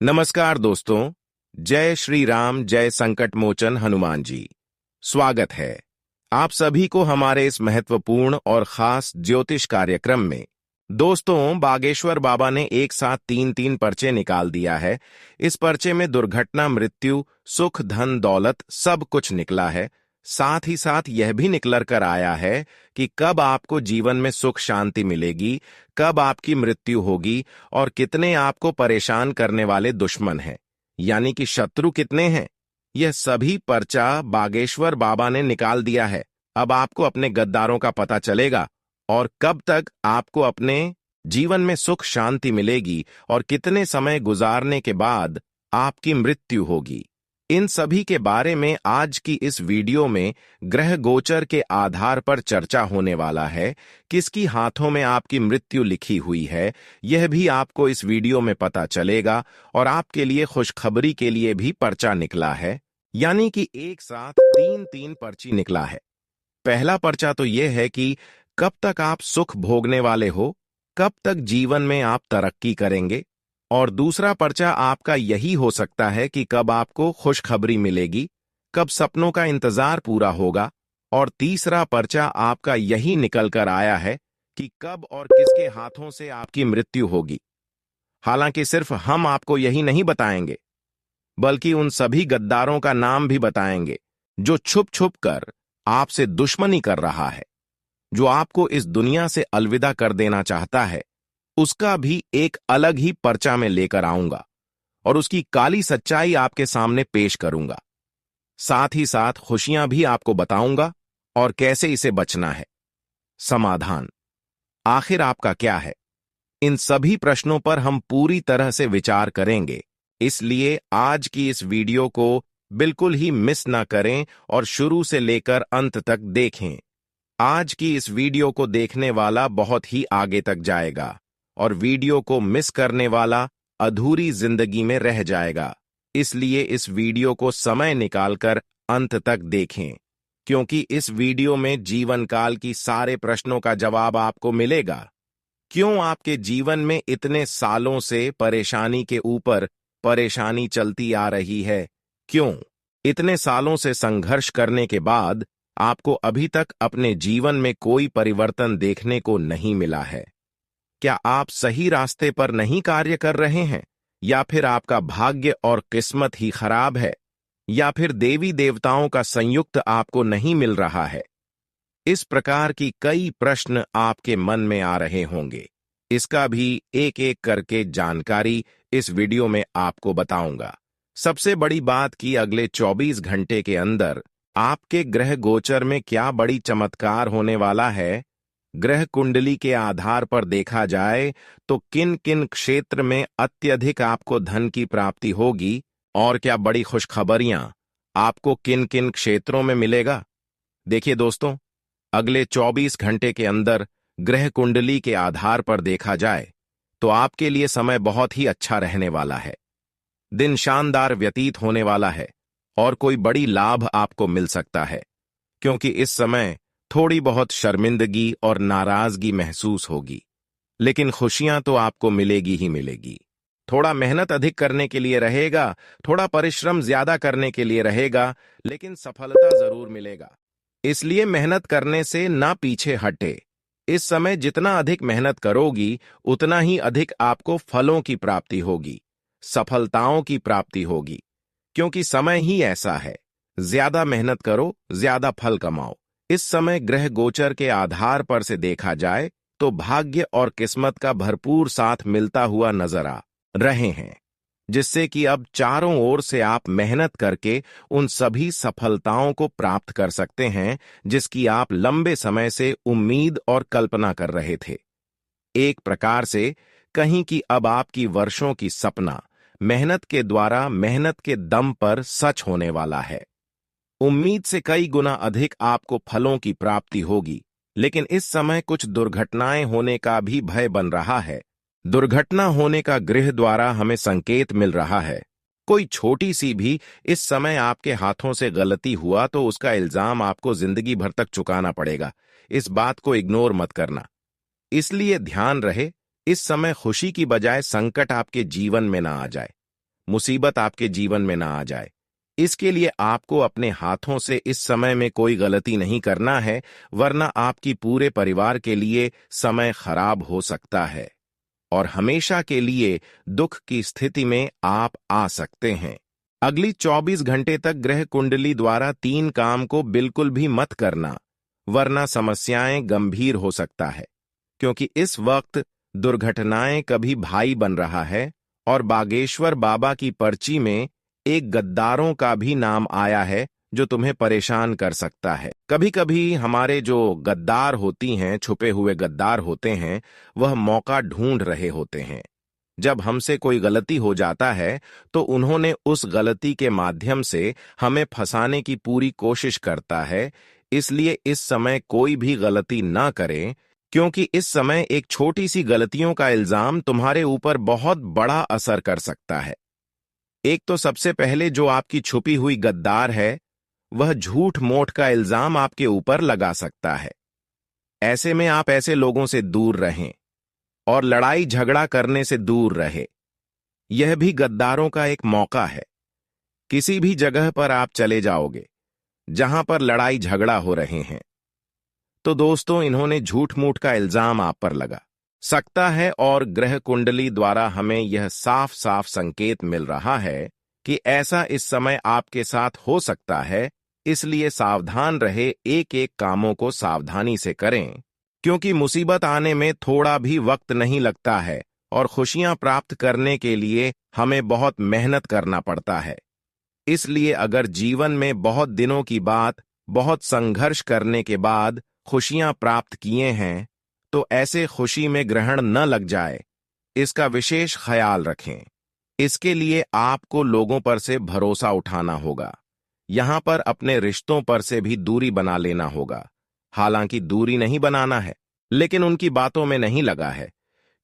नमस्कार दोस्तों। जय श्री राम, जय संकट मोचन हनुमान जी। स्वागत है आप सभी को हमारे इस महत्वपूर्ण और खास ज्योतिष कार्यक्रम में। दोस्तों, बागेश्वर बाबा ने एक साथ तीन पर्चे निकाल दिया है। इस पर्चे में दुर्घटना, मृत्यु, सुख, धन, दौलत सब कुछ निकला है। साथ ही साथ यह भी निकल कर आया है कि कब आपको जीवन में सुख शांति मिलेगी, कब आपकी मृत्यु होगी और कितने आपको परेशान करने वाले दुश्मन हैं, यानी कि शत्रु कितने हैं। यह सभी पर्चा बागेश्वर बाबा ने निकाल दिया है। अब आपको अपने गद्दारों का पता चलेगा और कब तक आपको अपने जीवन में सुख शांति मिलेगी और कितने समय गुजारने के बाद आपकी मृत्यु होगी। इन सभी के बारे में आज की इस वीडियो में ग्रह गोचर के आधार पर चर्चा होने वाला है। किसकी हाथों में आपकी मृत्यु लिखी हुई है, यह भी आपको इस वीडियो में पता चलेगा। और आपके लिए खुशखबरी के लिए भी पर्चा निकला है, यानी कि एक साथ तीन पर्ची निकला है। पहला पर्चा तो यह है कि कब तक आप सुख भोगने वाले हो, कब तक जीवन में आप तरक्की करेंगे। और दूसरा पर्चा आपका यही हो सकता है कि कब आपको खुशखबरी मिलेगी, कब सपनों का इंतजार पूरा होगा। और तीसरा पर्चा आपका यही निकल कर आया है कि कब और किसके हाथों से आपकी मृत्यु होगी। हालांकि सिर्फ हम आपको यही नहीं बताएंगे, बल्कि उन सभी गद्दारों का नाम भी बताएंगे जो छुप छुप कर आपसे दुश्मनी कर रहा है, जो आपको इस दुनिया से अलविदा कर देना चाहता है। उसका भी एक अलग ही पर्चा में लेकर आऊंगा और उसकी काली सच्चाई आपके सामने पेश करूंगा। साथ ही साथ खुशियां भी आपको बताऊंगा और कैसे इसे बचना है। समाधान आखिर आपका क्या है, इन सभी प्रश्नों पर हम पूरी तरह से विचार करेंगे। इसलिए आज की इस वीडियो को बिल्कुल ही मिस ना करें और शुरू से लेकर अंत तक देखें। आज की इस वीडियो को देखने वाला बहुत ही आगे तक जाएगा और वीडियो को मिस करने वाला अधूरी जिंदगी में रह जाएगा। इसलिए इस वीडियो को समय निकालकर अंत तक देखें, क्योंकि इस वीडियो में जीवन काल की सारे प्रश्नों का जवाब आपको मिलेगा। क्यों आपके जीवन में इतने सालों से परेशानी के ऊपर परेशानी चलती आ रही है, क्यों इतने सालों से संघर्ष करने के बाद आपको अभी तक अपने जीवन में कोई परिवर्तन देखने को नहीं मिला है। क्या आप सही रास्ते पर नहीं कार्य कर रहे हैं, या फिर आपका भाग्य और किस्मत ही खराब है, या फिर देवी देवताओं का संयुक्त आपको नहीं मिल रहा है। इस प्रकार की कई प्रश्न आपके मन में आ रहे होंगे। इसका भी एक एक करके जानकारी इस वीडियो में आपको बताऊंगा। सबसे बड़ी बात कि अगले 24 घंटे के अंदर आपके ग्रह गोचर में क्या बड़ी चमत्कार होने वाला है। ग्रह कुंडली के आधार पर देखा जाए तो किन किन क्षेत्र में अत्यधिक आपको धन की प्राप्ति होगी और क्या बड़ी खुशखबरियां आपको किन किन क्षेत्रों में मिलेगा। देखिए दोस्तों, अगले 24 घंटे के अंदर ग्रह कुंडली के आधार पर देखा जाए तो आपके लिए समय बहुत ही अच्छा रहने वाला है। दिन शानदार व्यतीत होने वाला है और कोई बड़ी लाभ आपको मिल सकता है, क्योंकि इस समय थोड़ी बहुत शर्मिंदगी और नाराजगी महसूस होगी, लेकिन खुशियां तो आपको मिलेगी ही मिलेगी। थोड़ा मेहनत अधिक करने के लिए रहेगा, थोड़ा परिश्रम ज्यादा करने के लिए रहेगा, लेकिन सफलता जरूर मिलेगा। इसलिए मेहनत करने से ना पीछे हटे। इस समय जितना अधिक मेहनत करोगी, उतना ही अधिक आपको फलों की प्राप्ति होगी, सफलताओं की प्राप्ति होगी, क्योंकि समय ही ऐसा है। ज्यादा मेहनत करो, ज्यादा फल कमाओ। इस समय ग्रह गोचर के आधार पर से देखा जाए तो भाग्य और किस्मत का भरपूर साथ मिलता हुआ नजर आ रहे हैं, जिससे कि अब चारों ओर से आप मेहनत करके उन सभी सफलताओं को प्राप्त कर सकते हैं जिसकी आप लंबे समय से उम्मीद और कल्पना कर रहे थे। एक प्रकार से कहीं कि अब आपकी वर्षों की सपना मेहनत के द्वारा, मेहनत के दम पर सच होने वाला है। उम्मीद से कई गुना अधिक आपको फलों की प्राप्ति होगी, लेकिन इस समय कुछ दुर्घटनाएं होने का भी भय बन रहा है। दुर्घटना होने का गृह द्वारा हमें संकेत मिल रहा है। कोई छोटी सी भी इस समय आपके हाथों से गलती हुआ तो उसका इल्जाम आपको जिंदगी भर तक चुकाना पड़ेगा। इस बात को इग्नोर मत करना। इसलिए ध्यान रहे, इस समय खुशी की बजाय संकट आपके जीवन में ना आ जाए। मुसीबत आपके जीवन में ना आ जाए। इसके लिए आपको अपने हाथों से इस समय में कोई गलती नहीं करना है, वरना आपकी पूरे परिवार के लिए समय खराब हो सकता है और हमेशा के लिए दुख की स्थिति में आप आ सकते हैं। अगली 24 घंटे तक ग्रह कुंडली द्वारा 3 काम को बिल्कुल भी मत करना, वरना समस्याएं गंभीर हो सकता है, क्योंकि इस वक्त दुर्घटनाएं कभी भाई बन रहा है और बागेश्वर बाबा की पर्ची में एक गद्दारों का भी नाम आया है जो तुम्हें परेशान कर सकता है। कभी कभी हमारे जो गद्दार होती हैं, छुपे हुए गद्दार होते हैं, वह मौका ढूंढ रहे होते हैं। जब हमसे कोई गलती हो जाता है तो उन्होंने उस गलती के माध्यम से हमें फंसाने की पूरी कोशिश करता है। इसलिए इस समय कोई भी गलती ना करें, क्योंकि इस समय एक छोटी सी गलतियों का इल्जाम तुम्हारे ऊपर बहुत बड़ा असर कर सकता है। एक तो सबसे पहले जो आपकी छुपी हुई गद्दार है, वह झूठ मोठ का इल्जाम आपके ऊपर लगा सकता है। ऐसे में आप ऐसे लोगों से दूर रहें और लड़ाई झगड़ा करने से दूर रहे। यह भी गद्दारों का एक मौका है। किसी भी जगह पर आप चले जाओगे जहां पर लड़ाई झगड़ा हो रहे हैं, तो दोस्तों इन्होंने झूठ मूठ का इल्जाम आप पर लगा सकता है और ग्रह कुंडली द्वारा हमें यह साफ साफ संकेत मिल रहा है कि ऐसा इस समय आपके साथ हो सकता है। इसलिए सावधान रहे, एक एक कामों को सावधानी से करें, क्योंकि मुसीबत आने में थोड़ा भी वक्त नहीं लगता है और खुशियां प्राप्त करने के लिए हमें बहुत मेहनत करना पड़ता है। इसलिए अगर जीवन में बहुत दिनों की बात, बहुत संघर्ष करने के बाद खुशियां प्राप्त किए हैं, तो ऐसे खुशी में ग्रहण न लग जाए, इसका विशेष ख्याल रखें। इसके लिए आपको लोगों पर से भरोसा उठाना होगा। यहां पर अपने रिश्तों पर से भी दूरी बना लेना होगा। हालांकि दूरी नहीं बनाना है, लेकिन उनकी बातों में नहीं लगा है,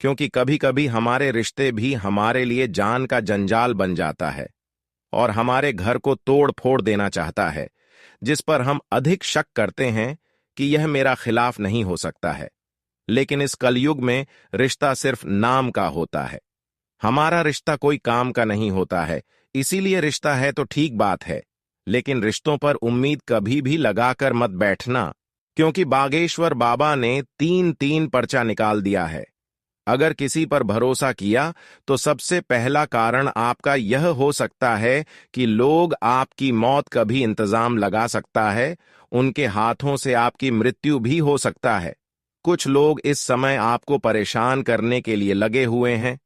क्योंकि कभी कभी हमारे रिश्ते भी हमारे लिए जान का जंजाल बन जाता है और हमारे घर को तोड़ फोड़ देना चाहता है, जिस पर हम अधिक शक करते हैं कि यह मेरा खिलाफ नहीं हो सकता है। लेकिन इस कलयुग में रिश्ता सिर्फ नाम का होता है। हमारा रिश्ता कोई काम का नहीं होता है। इसीलिए रिश्ता है तो ठीक बात है, लेकिन रिश्तों पर उम्मीद कभी भी लगाकर मत बैठना, क्योंकि बागेश्वर बाबा ने 3-3 पर्चा निकाल दिया है। अगर किसी पर भरोसा किया तो सबसे पहला कारण आपका यह हो सकता है कि लोग आपकी मौत का भी इंतजाम लगा सकता है, उनके हाथों से आपकी मृत्यु भी हो सकता है। कुछ लोग इस समय आपको परेशान करने के लिए लगे हुए हैं।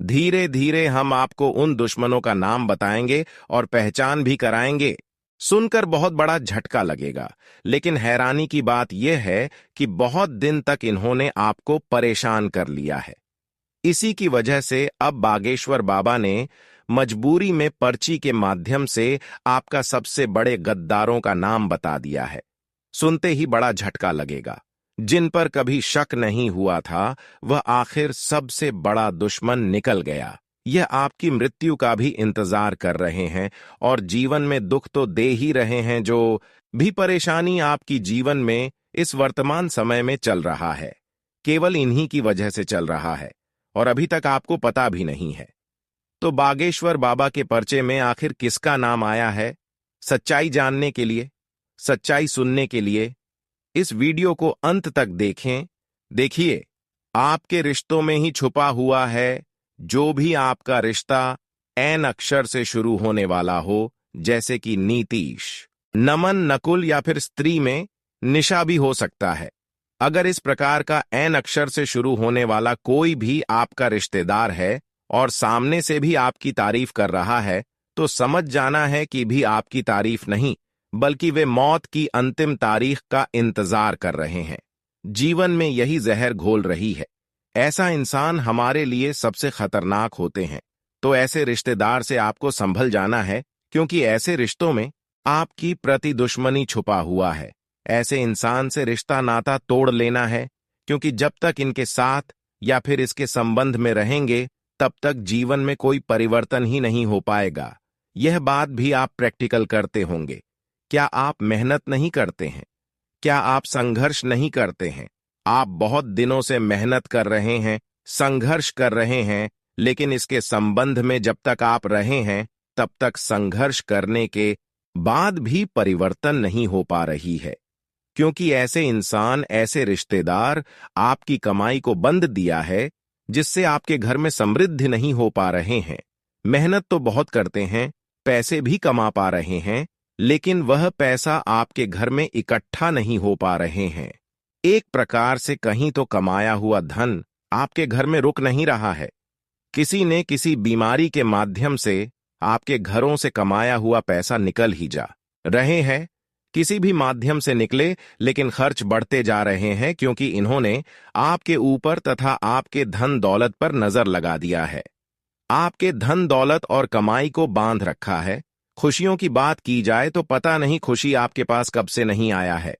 धीरे धीरे हम आपको उन दुश्मनों का नाम बताएंगे और पहचान भी कराएंगे। सुनकर बहुत बड़ा झटका लगेगा, लेकिन हैरानी की बात यह है कि बहुत दिन तक इन्होंने आपको परेशान कर लिया है। इसी की वजह से अब बागेश्वर बाबा ने मजबूरी में पर्ची के माध्यम से आपका सबसे बड़े गद्दारों का नाम बता दिया है। सुनते ही बड़ा झटका लगेगा। जिन पर कभी शक नहीं हुआ था, वह आखिर सबसे बड़ा दुश्मन निकल गया। यह आपकी मृत्यु का भी इंतजार कर रहे हैं और जीवन में दुख तो दे ही रहे हैं। जो भी परेशानी आपकी जीवन में इस वर्तमान समय में चल रहा है, केवल इन्हीं की वजह से चल रहा है और अभी तक आपको पता भी नहीं है। तो बागेश्वर बाबा के पर्चे में आखिर किसका नाम आया है? सच्चाई जानने के लिए, सच्चाई सुनने के लिए इस वीडियो को अंत तक देखें। देखिए, आपके रिश्तों में ही छुपा हुआ है। जो भी आपका रिश्ता एन अक्षर से शुरू होने वाला हो, जैसे कि नीतीश, नमन, नकुल या फिर स्त्री में निशा भी हो सकता है। अगर इस प्रकार का एन अक्षर से शुरू होने वाला कोई भी आपका रिश्तेदार है और सामने से भी आपकी तारीफ कर रहा है, तो समझ जाना है कि भी आपकी तारीफ नहीं, बल्कि वे मौत की अंतिम तारीख का इंतजार कर रहे हैं। जीवन में यही जहर घोल रही है। ऐसा इंसान हमारे लिए सबसे खतरनाक होते हैं। तो ऐसे रिश्तेदार से आपको संभल जाना है, क्योंकि ऐसे रिश्तों में आपकी प्रति दुश्मनी छुपा हुआ है। ऐसे इंसान से रिश्ता नाता तोड़ लेना है, क्योंकि जब तक इनके साथ या फिर इसके संबंध में रहेंगे, तब तक जीवन में कोई परिवर्तन ही नहीं हो पाएगा। यह बात भी आप प्रैक्टिकल करते होंगे। क्या आप मेहनत नहीं करते हैं? क्या आप संघर्ष नहीं करते हैं? आप बहुत दिनों से मेहनत कर रहे हैं, संघर्ष कर रहे हैं, लेकिन इसके संबंध में जब तक आप रहे हैं तब तक संघर्ष करने के बाद भी परिवर्तन नहीं हो पा रही है, क्योंकि ऐसे इंसान, ऐसे रिश्तेदार आपकी कमाई को बंद दिया है, जिससे आपके घर में समृद्धि नहीं हो पा रहे हैं। मेहनत तो बहुत करते हैं, पैसे भी कमा पा रहे हैं, लेकिन वह पैसा आपके घर में इकट्ठा नहीं हो पा रहे हैं। एक प्रकार से कहीं तो कमाया हुआ धन आपके घर में रुक नहीं रहा है। किसी ने किसी बीमारी के माध्यम से आपके घरों से कमाया हुआ पैसा निकल ही जा रहे हैं। किसी भी माध्यम से निकले, लेकिन खर्च बढ़ते जा रहे हैं, क्योंकि इन्होंने आपके ऊपर तथा आपके धन दौलत पर नजर लगा दिया है। आपके धन दौलत और कमाई को बांध रखा है। खुशियों की बात की जाए तो पता नहीं खुशी आपके पास कब से नहीं आया है,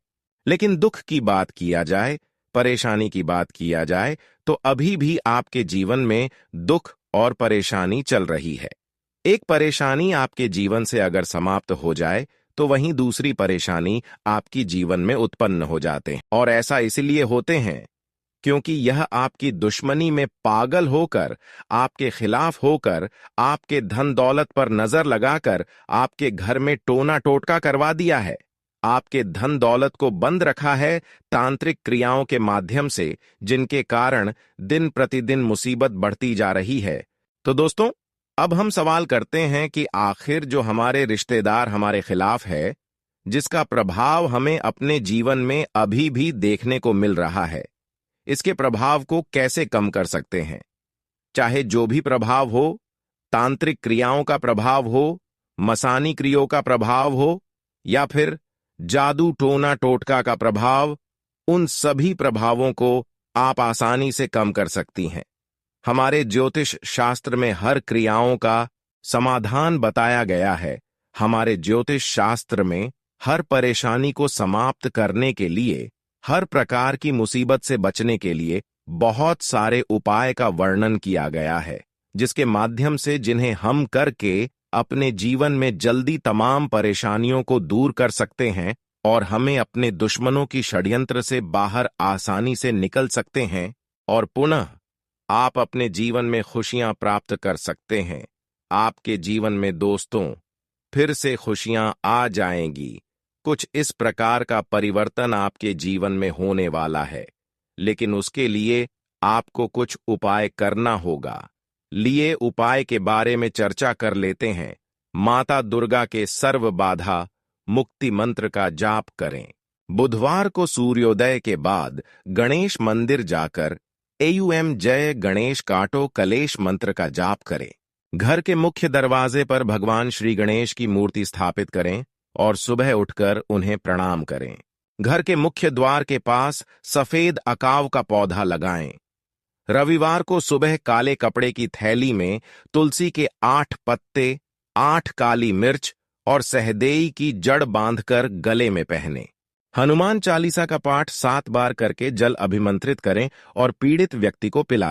लेकिन दुख की बात किया जाए, परेशानी की बात किया जाए, तो अभी भी आपके जीवन में दुख और परेशानी चल रही है। एक परेशानी आपके जीवन से अगर समाप्त हो जाए तो वहीं दूसरी परेशानी आपकी जीवन में उत्पन्न हो जाते हैं, और ऐसा इसलिए होते हैं क्योंकि यह आपकी दुश्मनी में पागल होकर, आपके खिलाफ होकर, आपके धन दौलत पर नजर लगाकर आपके घर में टोना टोटका करवा दिया है। आपके धन दौलत को बंद रखा है तांत्रिक क्रियाओं के माध्यम से, जिनके कारण दिन प्रतिदिन मुसीबत बढ़ती जा रही है। तो दोस्तों, अब हम सवाल करते हैं कि आखिर जो हमारे रिश्तेदार हमारे खिलाफ है, जिसका प्रभाव हमें अपने जीवन में अभी भी देखने को मिल रहा है, इसके प्रभाव को कैसे कम कर सकते हैं? चाहे जो भी प्रभाव हो, तांत्रिक क्रियाओं का प्रभाव हो, मसानी क्रियाओं का प्रभाव हो, या फिर जादू टोना टोटका का प्रभाव, उन सभी प्रभावों को आप आसानी से कम कर सकती हैं। हमारे ज्योतिष शास्त्र में हर क्रियाओं का समाधान बताया गया है। हमारे ज्योतिष शास्त्र में हर परेशानी को समाप्त करने के लिए, हर प्रकार की मुसीबत से बचने के लिए बहुत सारे उपाय का वर्णन किया गया है, जिसके माध्यम से जिन्हें हम करके अपने जीवन में जल्दी तमाम परेशानियों को दूर कर सकते हैं और हमें अपने दुश्मनों की षड्यंत्र से बाहर आसानी से निकल सकते हैं, और पुनः आप अपने जीवन में खुशियां प्राप्त कर सकते हैं। आपके जीवन में दोस्तों फिर से खुशियां आ जाएंगी। कुछ इस प्रकार का परिवर्तन आपके जीवन में होने वाला है, लेकिन उसके लिए आपको कुछ उपाय करना होगा। लिए उपाय के बारे में चर्चा कर लेते हैं। माता दुर्गा के सर्व बाधा मुक्ति मंत्र का जाप करें। बुधवार को सूर्योदय के बाद गणेश मंदिर जाकर एयूएम जय गणेश काटो कलेश मंत्र का जाप करें। घर के मुख्य दरवाजे पर भगवान श्री गणेश की मूर्ति स्थापित करें और सुबह उठकर उन्हें प्रणाम करें। घर के मुख्य द्वार के पास सफेद अकाव का पौधा लगाएं। रविवार को सुबह काले कपड़े की थैली में तुलसी के 8 पत्ते, 8 काली मिर्च और सहदेई की जड़ बांधकर गले में पहने। हनुमान चालीसा का पाठ 7 बार करके जल अभिमंत्रित करें और पीड़ित व्यक्ति को पिला